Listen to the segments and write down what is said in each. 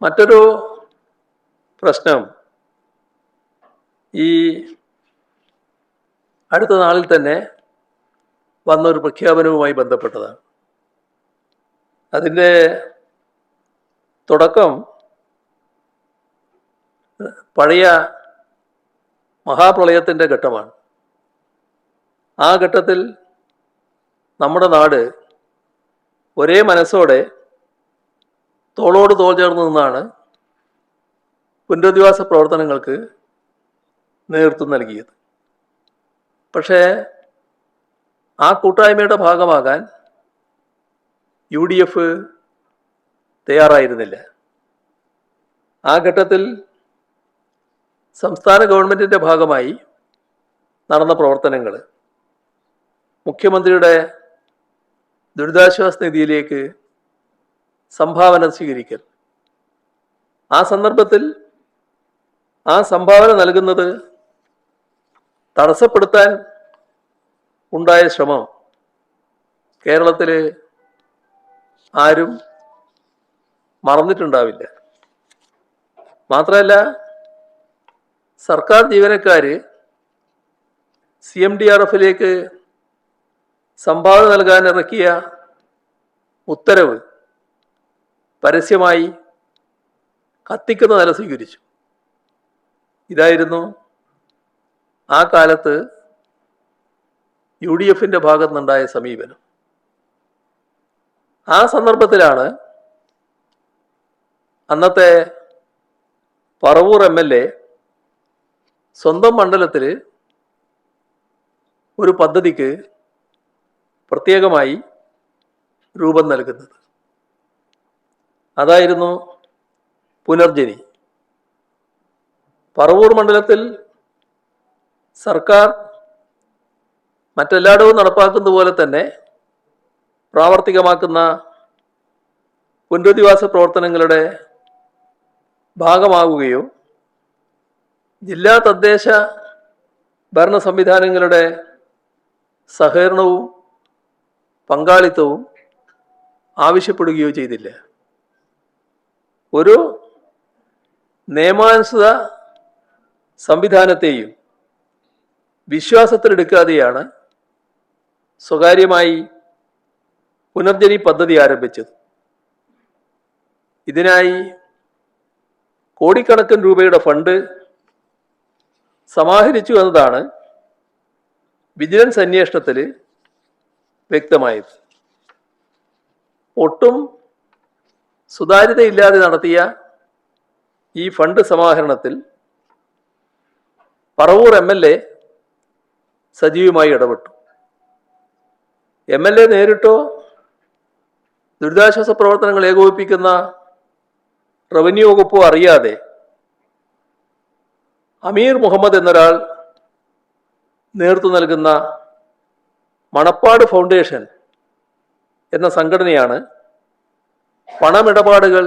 മറ്റൊരു പ്രശ്നം ഈ അടുത്ത നാളിൽ തന്നെ വന്നൊരു പ്രഖ്യാപനവുമായി ബന്ധപ്പെട്ടതാണ്. അതിൻ്റെ തുടക്കം പഴയ മഹാപ്രളയത്തിൻ്റെ ഘട്ടമാണ്. ആ ഘട്ടത്തിൽ നമ്മുടെ നാട് ഒരേ മനസ്സോടെ തോളോട് തോൾ ചേർന്ന് നിന്നാണ് പുനരധിവാസ പ്രവർത്തനങ്ങൾക്ക് നേതൃത്വം നൽകിയത്. പക്ഷേ ആ കൂട്ടായ്മയുടെ ഭാഗമാകാൻ UDF തയ്യാറായിരുന്നില്ല. ആ ഘട്ടത്തിൽ സംസ്ഥാന ഗവൺമെൻറ്റിൻ്റെ ഭാഗമായി നടന്ന പ്രവർത്തനങ്ങൾ, മുഖ്യമന്ത്രിയുടെ ദുരിതാശ്വാസ നിധിയിലേക്ക് സംഭാവന സ്വീകരിക്കൽ, ആ സന്ദർഭത്തിൽ ആ സംഭാവന നൽകുന്നത് തടസ്സപ്പെടുത്താൻ ഉണ്ടായ ശ്രമം കേരളത്തിൽ ആരും മറന്നിട്ടുണ്ടാവില്ല. മാത്രമല്ല, സർക്കാർ ജീവനക്കാർ CMDRFിലേക്ക് സംഭാവന നൽകാൻ ഇറക്കിയ ഉത്തരവ് പരസ്യമായി കത്തിക്കുന്ന നില സ്വീകരിച്ചു. ഇതായിരുന്നു ആ കാലത്ത് UDFിൻ്റെ ഭാഗത്തുനിന്നുണ്ടായ സമീപനം. ആ സന്ദർഭത്തിലാണ് അന്നത്തെ പറവൂർ MLA സ്വന്തം മണ്ഡലത്തിൽ ഒരു പദ്ധതിക്ക് പ്രത്യേകമായി രൂപം നൽകുന്നത്. അതായിരുന്നു പുനർജനി. പറവൂർ മണ്ഡലത്തിൽ സർക്കാർ മറ്റെല്ലായിടവും നടപ്പാക്കുന്ന പോലെ തന്നെ പ്രാവർത്തികമാക്കുന്ന പുനരധിവാസ പ്രവർത്തനങ്ങളുടെ ഭാഗമാവുകയോ ജില്ലാ തദ്ദേശ ഭരണ സംവിധാനങ്ങളുടെ സഹകരണവും പങ്കാളിത്തവും ആവശ്യപ്പെടുകയോ ചെയ്തില്ല. ഒരു നിയമാനുസൃത സംവിധാനത്തെയും വിശ്വാസത്തിലെടുക്കാതെയാണ് സ്വകാര്യമായി പുനർജനി പദ്ധതി ആരംഭിച്ചത്. ഇതിനായി കോടിക്കണക്കിന് രൂപയുടെ ഫണ്ട് സമാഹരിച്ചു എന്നതാണ് വിജിലൻസ് അന്വേഷണത്തിൽ വ്യക്തമായത്. ഒട്ടും സുതാര്യതയില്ലാതെ നടത്തിയ ഈ ഫണ്ട് സമാഹരണത്തിൽ പറവൂർ MLA സജീവമായി ഇടപെട്ടു. MLA നേരിട്ടോ ദുരിതാശ്വാസ പ്രവർത്തനങ്ങൾ ഏകോപിപ്പിക്കുന്ന റവന്യൂ വകുപ്പോ അറിയാതെ അമീർ മുഹമ്മദ് എന്നൊരാൾ നേതൃത്വം നൽകുന്ന മണപ്പാട് ഫൗണ്ടേഷൻ എന്ന സംഘടനയാണ് പണമിടപാടുകൾ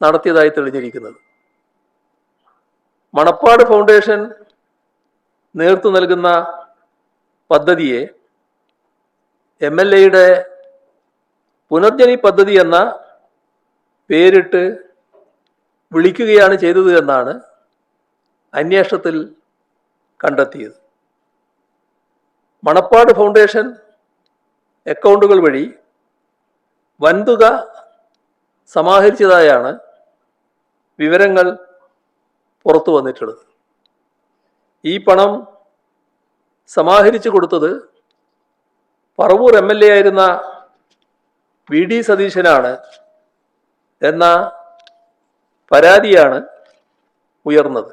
നടത്തിയതായി തെളിഞ്ഞിരിക്കുന്നത്. മണപ്പാട് ഫൗണ്ടേഷൻ നേതൃത്വം നൽകുന്ന പദ്ധതിയെ MLAയുടെ പുനർജനി പദ്ധതി എന്ന പേരിട്ട് വിളിക്കുകയാണ് ചെയ്തത് എന്നാണ് അന്വേഷണത്തിൽ കണ്ടെത്തിയത്. മണപ്പാട് ഫൗണ്ടേഷൻ അക്കൗണ്ടുകൾ വഴി വൻതുക സമാഹരിച്ചതായാണ് വിവരങ്ങൾ പുറത്തു വന്നിട്ടുള്ളത്. ഈ പണം സമാഹരിച്ചു കൊടുത്തത് പറവൂർ MLA ആയിരുന്ന VD സതീശനാണ് എന്ന പരാതിയാണ് ഉയർന്നത്.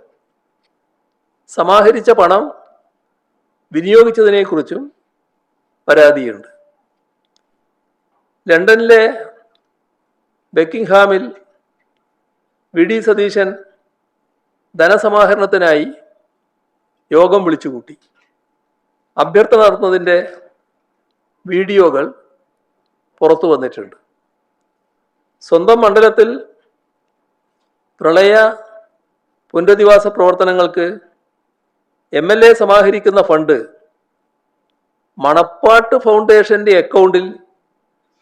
സമാഹരിച്ച പണം വിനിയോഗിച്ചതിനെക്കുറിച്ചും പരാതിയുണ്ട്. ലണ്ടനിലെ ബക്കിംഗ്ഹാമിൽ VD സതീശൻ ധനസമാഹരണത്തിനായി യോഗം വിളിച്ചുകൂട്ടി. അഭ്യർത്ഥന നടത്തുന്നതിൻ്റെ വീഡിയോകൾ പുറത്തു വന്നിട്ടുണ്ട്. സ്വന്തം മണ്ഡലത്തിൽ പ്രളയ പുനരധിവാസ പ്രവർത്തനങ്ങൾക്ക് MLA സമാഹരിക്കുന്ന ഫണ്ട് മണപ്പാട്ട് ഫൗണ്ടേഷൻ്റെ അക്കൗണ്ടിൽ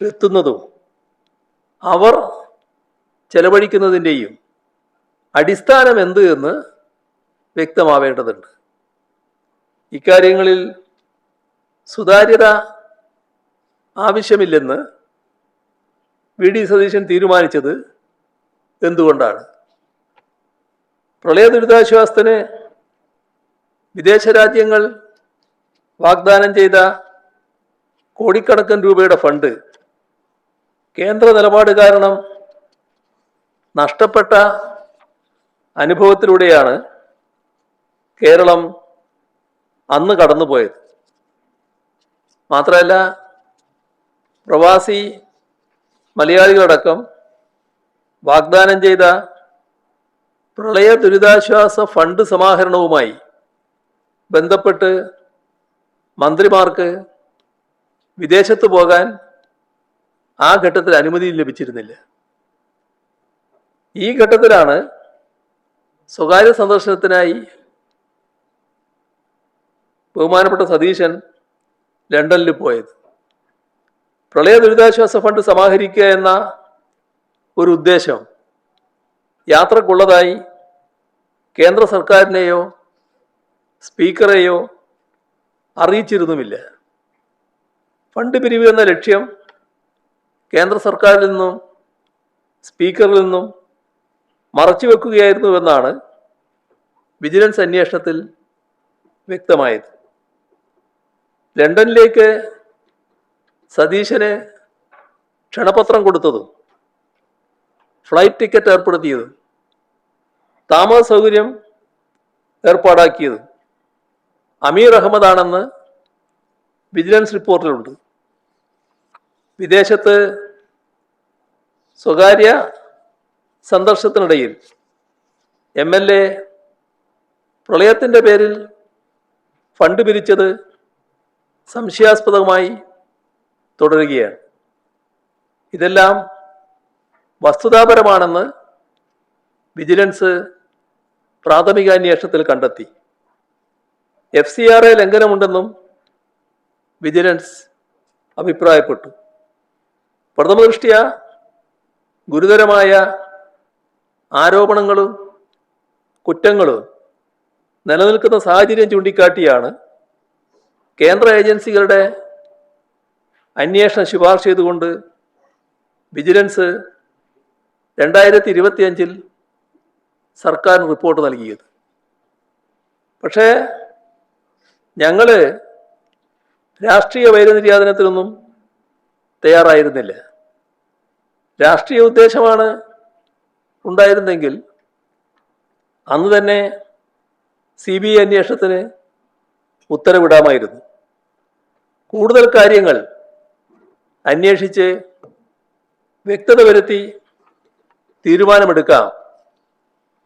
എത്തുന്നതും അവർ ചെലവഴിക്കുന്നതിൻ്റെയും അടിസ്ഥാനം എന്ത് എന്ന് വ്യക്തമാവേണ്ടതുണ്ട്. ഇക്കാര്യങ്ങളിൽ സുതാര്യത ആവശ്യമില്ലെന്ന് വി.ഡി. സതീശൻ തീരുമാനിച്ചത് എന്തുകൊണ്ടാണ്? പ്രളയ ദുരിതാശ്വാസത്തിന് വിദേശ രാജ്യങ്ങൾ വാഗ്ദാനം ചെയ്ത കോടിക്കണക്കിന് രൂപയുടെ ഫണ്ട് കേന്ദ്ര നിലപാട് കാരണം നഷ്ടപ്പെട്ട അനുഭവത്തിലൂടെയാണ് കേരളം അന്ന് കടന്നുപോയത്. മാത്രമല്ല, പ്രവാസി മലയാളികളടക്കം വാഗ്ദാനം ചെയ്ത പ്രളയ ദുരിതാശ്വാസ ഫണ്ട് സമാഹരണവുമായി ബന്ധപ്പെട്ട് മന്ത്രിമാർക്ക് വിദേശത്ത് പോകാൻ ആ ഘട്ടത്തിൽ അനുമതി ലഭിച്ചിരുന്നില്ല. ഈ ഘട്ടത്തിലാണ് സ്വകാര്യ സന്ദർശനത്തിനായി ബഹുമാനപ്പെട്ട സതീശൻ ലണ്ടനിൽ പോയത്. പ്രളയ ദുരിതാശ്വാസ ഫണ്ട് സമാഹരിക്കുക എന്ന ഒരു ഉദ്ദേശം യാത്രക്കുള്ളതായി കേന്ദ്ര സർക്കാരിനെയോ സ്പീക്കറെയോ അറിയിച്ചിരുന്നുമില്ല. ഫണ്ട് പിരിവ് എന്ന ലക്ഷ്യം കേന്ദ്ര സർക്കാരിൽ നിന്നും സ്പീക്കറിൽ നിന്നും മറച്ചുവെക്കുകയായിരുന്നുവെന്നാണ് വിജിലൻസ് അന്വേഷണത്തിൽ വ്യക്തമായത്. ലണ്ടനിലേക്ക് സതീശന് ക്ഷണപത്രം കൊടുത്തതും ഫ്ലൈറ്റ് ടിക്കറ്റ് ഏർപ്പെടുത്തിയതും താമസ സൗകര്യം ഏർപ്പാടാക്കിയതും അമീർ അഹമ്മദാണെന്ന് വിജിലൻസ് റിപ്പോർട്ടിലുണ്ട്. വിദേശത്ത് സ്വകാര്യ സന്ദർശനത്തിനിടയിൽ MLA പ്രളയത്തിൻ്റെ പേരിൽ ഫണ്ട് പിരിച്ചത് സംശയാസ്പദമായി തുടരുകയാണ്. ഇതെല്ലാം വസ്തുതാപരമാണെന്ന് വിജിലൻസ് പ്രാഥമിക അന്വേഷണത്തിൽ കണ്ടെത്തി. FCRA ലംഘനമുണ്ടെന്നും വിജിലൻസ് അഭിപ്രായപ്പെട്ടു. പ്രഥമദൃഷ്ട്യാ ഗുരുതരമായ ആരോപണങ്ങളും കുറ്റങ്ങളും നിലനിൽക്കുന്ന സാഹചര്യം ചൂണ്ടിക്കാട്ടിയാണ് കേന്ദ്ര ഏജൻസികളുടെ അന്വേഷണം ശുപാർശ ചെയ്തുകൊണ്ട് വിജിലൻസ് 2025 സർക്കാരിന് റിപ്പോർട്ട് നൽകിയത്. പക്ഷേ ഞങ്ങൾ രാഷ്ട്രീയ വൈരനിര്യാതനത്തിനൊന്നും തയ്യാറായിരുന്നില്ല. രാഷ്ട്രീയ ഉദ്ദേശമാണ് ഉണ്ടായിരുന്നെങ്കിൽ അന്ന് തന്നെ CBI അന്വേഷണത്തിന് ഉത്തരവിടാമായിരുന്നു. കൂടുതൽ കാര്യങ്ങൾ അന്വേഷിച്ച് വ്യക്തത വരുത്തി തീരുമാനമെടുക്കാം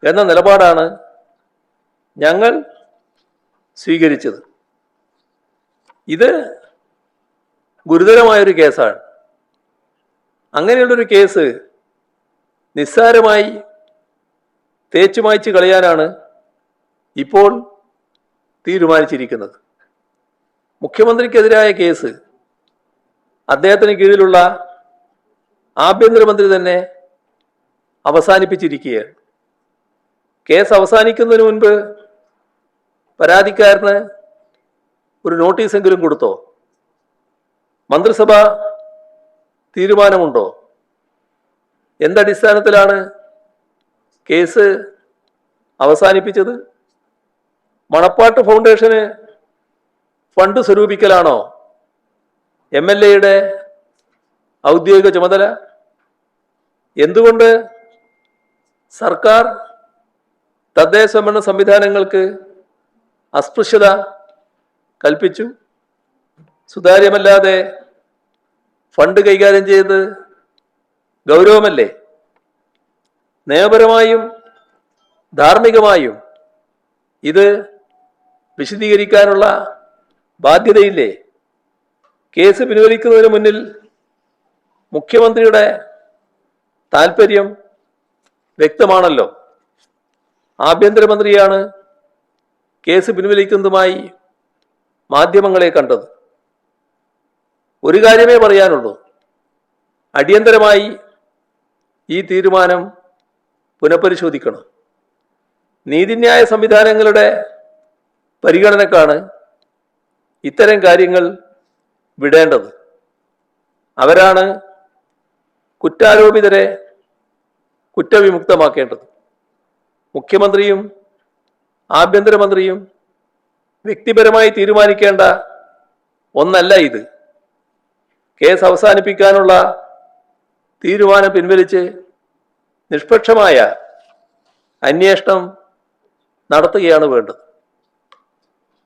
എന്ന നിലപാടാണ് ഞങ്ങൾ സ്വീകരിച്ചത്. ഇത് ഗുരുതരമായൊരു കേസാണ്. അങ്ങനെയുള്ളൊരു കേസ് നിസ്സാരമായി തേച്ചുമായ്ച്ച് കളയാനാണ് ഇപ്പോൾ തീരുമാനിച്ചിരിക്കുന്നത്. മുഖ്യമന്ത്രിക്കെതിരായ കേസ് അദ്ദേഹത്തിന് കീഴിലുള്ള ആഭ്യന്തരമന്ത്രി തന്നെ അവസാനിപ്പിച്ചിരിക്കുകയാണ്. കേസ് അവസാനിക്കുന്നതിന് മുൻപ് പരാതിക്കാരന് ഒരു നോട്ടീസെങ്കിലും കൊടുത്തോ? മന്ത്രിസഭ തീരുമാനമുണ്ടോ? എന്തടിസ്ഥാനത്തിലാണ് കേസ് അവസാനിപ്പിച്ചത്? മണപ്പാട്ട് ഫൗണ്ടേഷന് ഫണ്ട് സ്വരൂപിക്കലാണോ MLAയുടെ ഔദ്യോഗിക ചുമതല? എന്തുകൊണ്ട് സർക്കാർ തദ്ദേശ സ്വയംഭരണ സംവിധാനങ്ങൾക്ക് അസ്പൃശ്യത കൽപ്പിച്ചു? സുതാര്യമല്ലാതെ ഫണ്ട് കൈകാര്യം ചെയ്ത് ഗൗരവമല്ലേ? നിയമപരമായും ധാർമ്മികമായും ഇത് വിശദീകരിക്കാനുള്ള ബാധ്യതയില്ലേ? കേസ് പിൻവലിക്കുന്നതിന് മുന്നിൽ മുഖ്യമന്ത്രിയുടെ താൽപ്പര്യം വ്യക്തമാണല്ലോ. ആഭ്യന്തരമന്ത്രിയാണ് കേസ് പിൻവലിക്കുന്നതുമായി മാധ്യമങ്ങളെ കണ്ടത്. ഒരു കാര്യമേ പറയാനുള്ളൂ, അടിയന്തരമായി ഈ തീരുമാനം പുനഃപരിശോധിക്കണം. നീതിന്യായ സംവിധാനങ്ങളുടെ പരിഗണനക്കാണ് ഇത്തരം കാര്യങ്ങൾ വിടേണ്ടത്. അവരാണ് കുറ്റാരോപിതരെ കുറ്റവിമുക്തമാക്കേണ്ടത്. മുഖ്യമന്ത്രിയും ആഭ്യന്തരമന്ത്രിയും വ്യക്തിപരമായി തീരുമാനിക്കേണ്ട ഒന്നല്ല ഇത്. കേസ് അവസാനിപ്പിക്കാനുള്ള തീരുമാനം പിൻവലിച്ച് നിഷ്പക്ഷമായ അന്വേഷണം നടത്തുകയാണ് വേണ്ടത്.